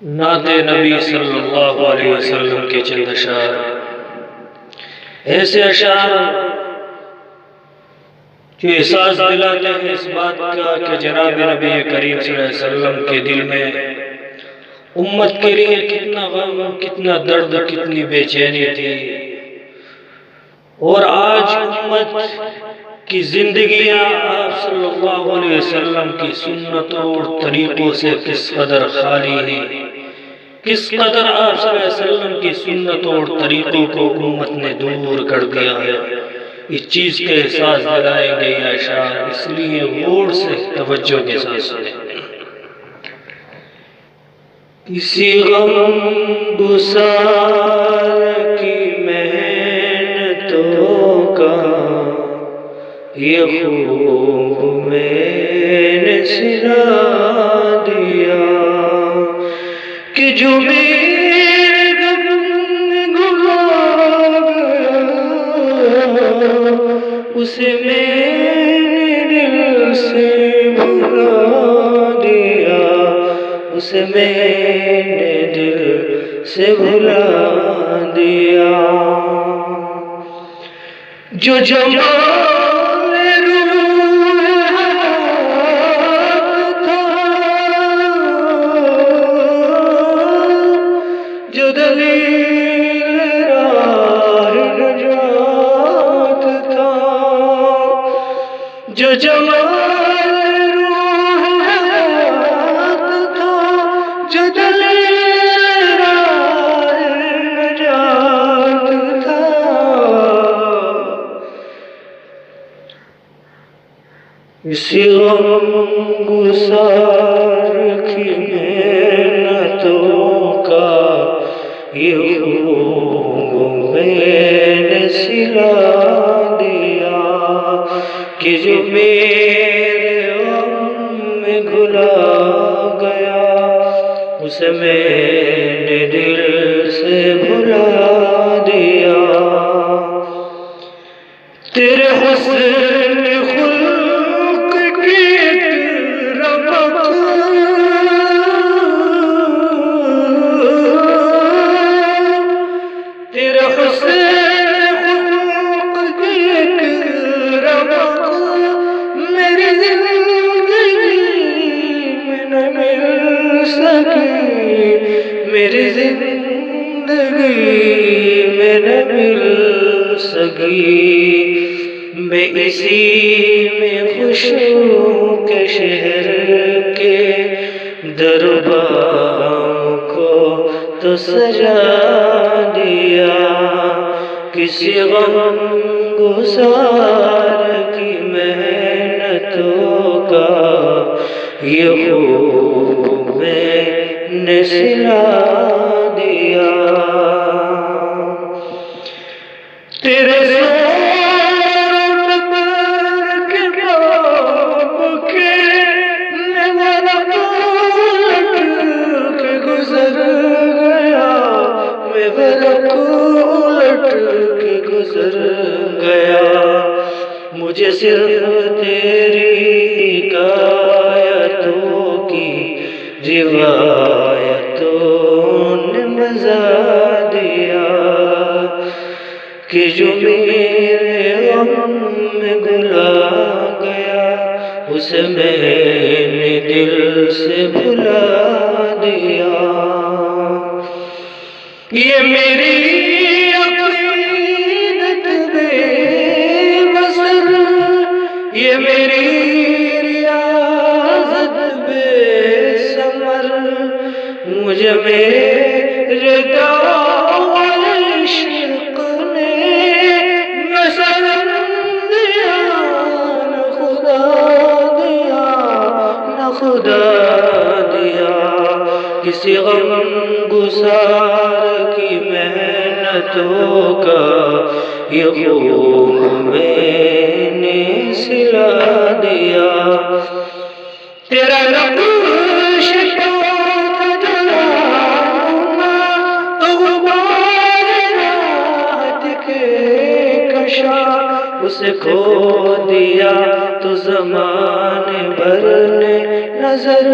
نعت نبی صلی اللہ علیہ وسلم کے چند اشعار، ایسے اشعار جو احساس دلاتے ہیں اس بات کا کہ جناب نبی کریم صلی اللہ علیہ وسلم کے دل میں امت کے لیے کتنا غم، کتنا درد، کتنی بے چینی تھی، اور آج امت کی زندگیاں آپ صلی اللہ علیہ وسلم کی سنتوں اور طریقوں سے کس قدر خالی ہیں، کس قدر آپ صلی اللہ علیہ وسلم کی سنتوں اور طریقوں کو امت نے دور کر دیا ہے۔ اس چیز کے احساس دلائیں گے یہ اشعار، اس لیے غور سے توجہ کے ساتھ سنیں۔ کسی غم گسار کی محنتوں کا یہ خوب میں نے سلا دیا کہ جو میرے غم گھلا گیا اسے میں نے دل سے بھلا دیا، اسے میں نے دل سے بھلا دیا۔ جو جمال روح تھا، جو دلیل راہ نجات تھا، جو جمال روح تھا، جو دلیل راہ نجات تھا، اسی غم گسار کی محنتوں کا یہ خوب میں نے سلا دیا کہ جو میرے غم میں گھلا گیا اسے میں نے دل سے بھلا دیا۔ تیرے حسن خلق کی رمق، تیرے حسن خلق کی رمق میری زندگی میں نہ مل سکی، میری زندگی میں نہ مل سکی۔ میں اسی میں خوش ہوں کہ شہر کے درباروں کو تو سجا دیا، کسی غم گسار کی محنتوں کا یہ خوب میں نے سلا دیا۔ تیرے گزر گیا مجھے صرف تیری حکایتوں کی روایتوں نے مزہ دیا کہ جو میرے غم میں گھلا گیا اسے میں نے دل سے بھلا دیا۔ یہ میری یہ میری ریاضت بے ثمر، مجھے میرے داغ عشق نے نظر دیا، نہ خدا دیا، نہ خدا دیا۔ کسی غم گسار کی محنتوں کا یہ خوب میں نے سلا دیا۔ تیرا نقش تو غبار رات کے کشا، اسے کھو دیا تو زمانے بھر نے نظر